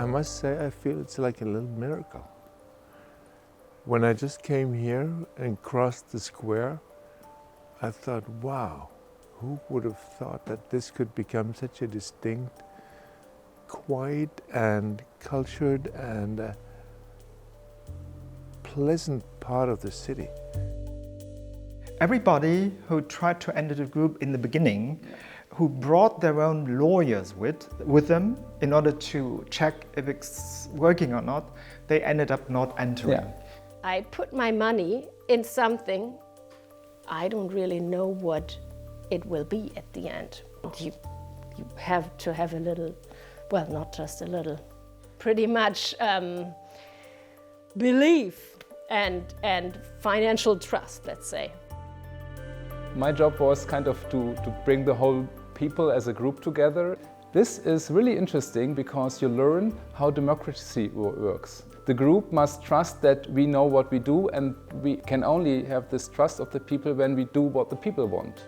I must say I feel it's like a little miracle. When I just came here and crossed the square, I thought, wow, who would have thought that this could become such a distinct, quiet and cultured and pleasant part of the city. Everybody who tried to enter the group in the beginning, who brought their own lawyers with them in order to check if it's working or not, they ended up not entering. Yeah. I put my money in something I don't really know what it will be at the end. You have to have a little, well, not just a little, pretty much belief and financial trust, let's say. My job was kind of to bring the whole people as a group together. This is really interesting because you learn how democracy works. The group must trust that we know what we do, and we can only have this trust of the people when we do what the people want.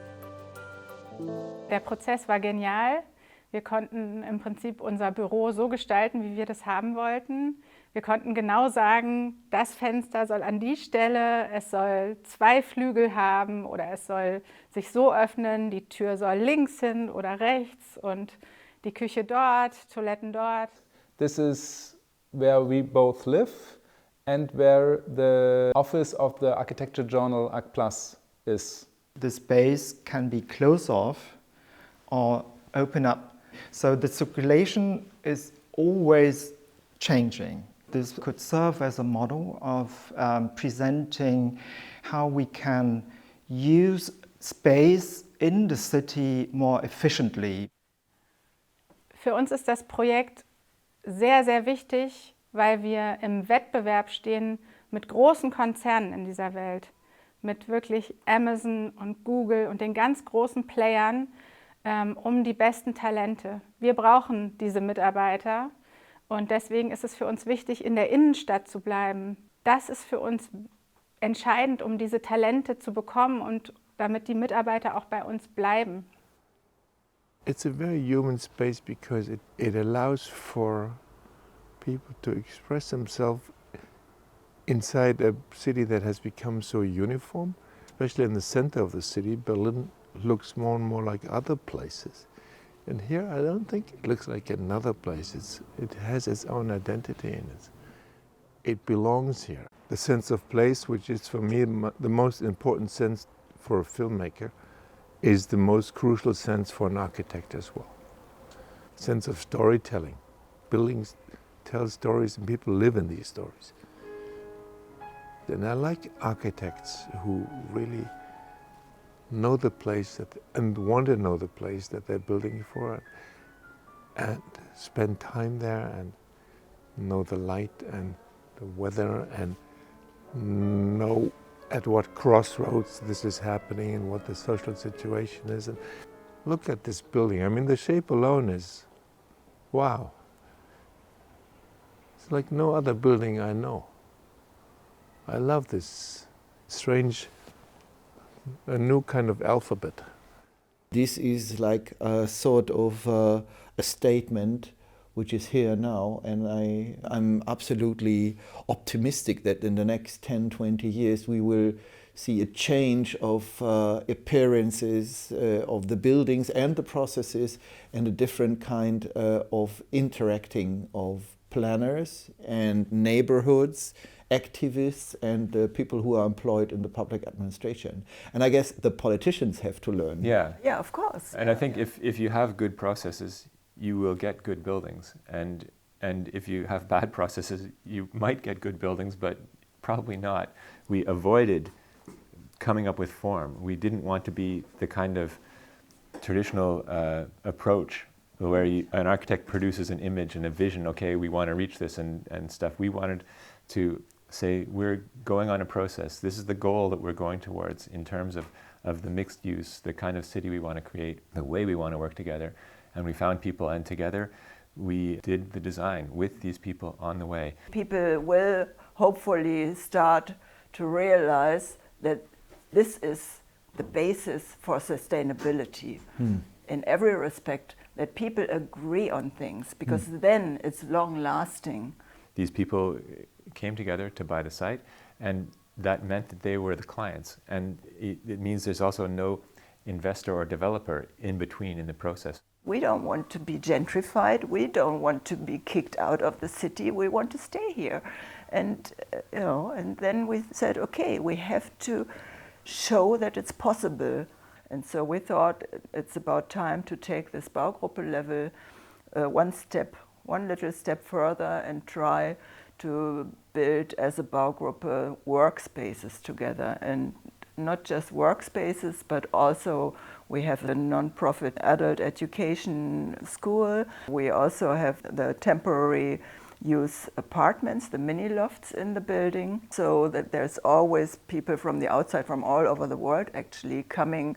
Der Prozess war genial. Wir konnten im Prinzip unser Büro so gestalten, wie wir das haben wollten. Wir konnten genau sagen, das Fenster soll an die Stelle, es soll 2 Flügel haben oder es soll sich so öffnen, die Tür soll links hin oder rechts und die Küche dort, Toiletten dort. This is where we both live and where the office of the architecture journal ArcPlus is. The space can be closed off or open up. So the circulation is always changing. This could serve as a model of presenting how we can use space in the city more efficiently. Für uns ist das Projekt sehr, sehr wichtig, weil wir im Wettbewerb stehen mit großen Konzernen in dieser Welt. Mit wirklich Amazon und Google und den ganz großen Playern um die besten Talente. Wir brauchen diese Mitarbeiter und deswegen ist es für uns wichtig, in der Innenstadt zu bleiben. Das ist für uns entscheidend, um diese Talente zu bekommen und damit die Mitarbeiter auch bei uns bleiben. It's a very human space because it allows for people to express themselves inside a city that has become so uniform, especially in the center of the city. Berlin looks more and more like other places. And here I don't think it looks like another place. It has its own identity in it. It belongs here. The sense of place, which is for me the most important sense for a filmmaker, is the most crucial sense for an architect as well. Sense of storytelling. Buildings tell stories and people live in these stories. And I like architects who really know the place and want to know the place that they're building for and spend time there and know the light and the weather and know at what crossroads this is happening and what the social situation is. And look at this building. I mean, the shape alone is, wow. It's like no other building I know. I love this strange, a new kind of alphabet. This is like a sort of a statement which is here now, and I'm absolutely optimistic that in the next 10, 20 years we will see a change of appearances of the buildings and the processes and a different kind of interacting of planners and neighborhoods, activists and people who are employed in the public administration. And I guess the politicians have to learn. Yeah. Yeah, of course. And I think if you have good processes, you will get good buildings. And if you have bad processes, you might get good buildings, but probably not. We avoided coming up with form. We didn't want to be the kind of traditional approach where an architect produces an image and a vision, okay, we want to reach this and stuff. We wanted to say, we're going on a process. This is the goal that we're going towards in terms of the mixed use, the kind of city we want to create, the way we want to work together. And we found people, and together we did the design with these people on the way. People will hopefully start to realize that this is the basis for sustainability. in every respect, that people agree on things, because then it's long-lasting. These people came together to buy the site, and that meant that they were the clients. And it means there's also no investor or developer in between in the process. We don't want to be gentrified. We don't want to be kicked out of the city. We want to stay here. And, and then we said, okay, we have to show that it's possible. And so we thought it's about time to take this Baugruppe level one little step further and try to build as a Baugruppe workspaces together. And not just workspaces, but also we have the non-profit adult education school. We also have the temporary use apartments, the mini lofts in the building, so that there's always people from the outside, from all over the world actually coming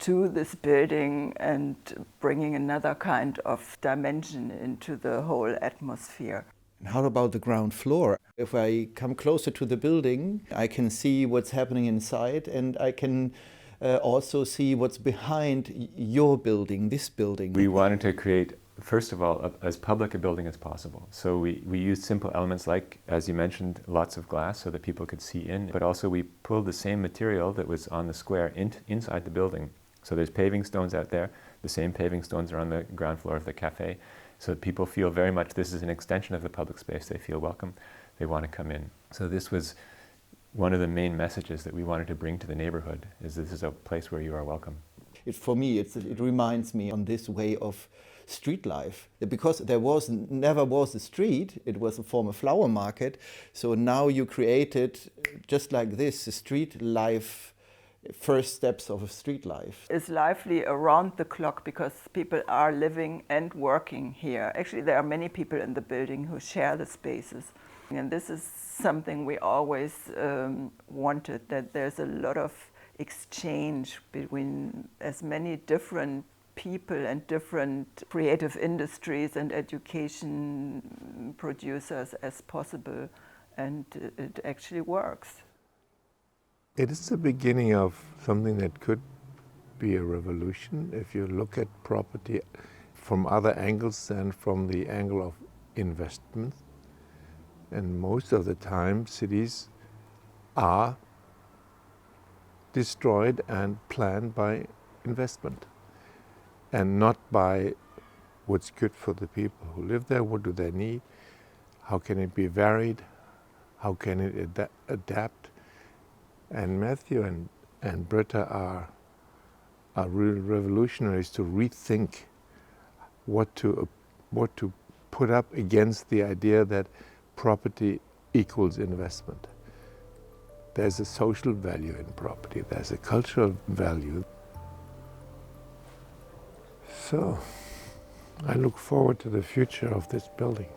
to this building and bringing another kind of dimension into the whole atmosphere. And how about the ground floor? If I come closer to the building, I can see what's happening inside, and I can also see what's behind your building, this building. We wanted to create, first of all, as public a building as possible. So we used simple elements like, as you mentioned, lots of glass so that people could see in, but also we pulled the same material that was on the square inside the building. So there's paving stones out there, the same paving stones are on the ground floor of the cafe, so that people feel very much this is an extension of the public space. They feel welcome, they want to come in. So this was one of the main messages that we wanted to bring to the neighborhood, is this is a place where you are welcome. For me, it reminds me on this way of street life, because there never was a street, it was a former flower market, so now you created, just like this, a street life, first steps of a street life. It's lively around the clock because people are living and working here. Actually, there are many people in the building who share the spaces. And this is something we always wanted, that there's a lot of exchange between as many different people and different creative industries and education producers as possible. And it actually works. It is the beginning of something that could be a revolution if you look at property from other angles than from the angle of investment. And most of the time, cities are destroyed and planned by investment and not by what's good for the people who live there. What do they need? How can it be varied? How can it adapt? And Matthew and Britta are real revolutionaries to rethink what to put up against the idea that property equals investment. There's a social value in property, there's a cultural value. So I look forward to the future of this building.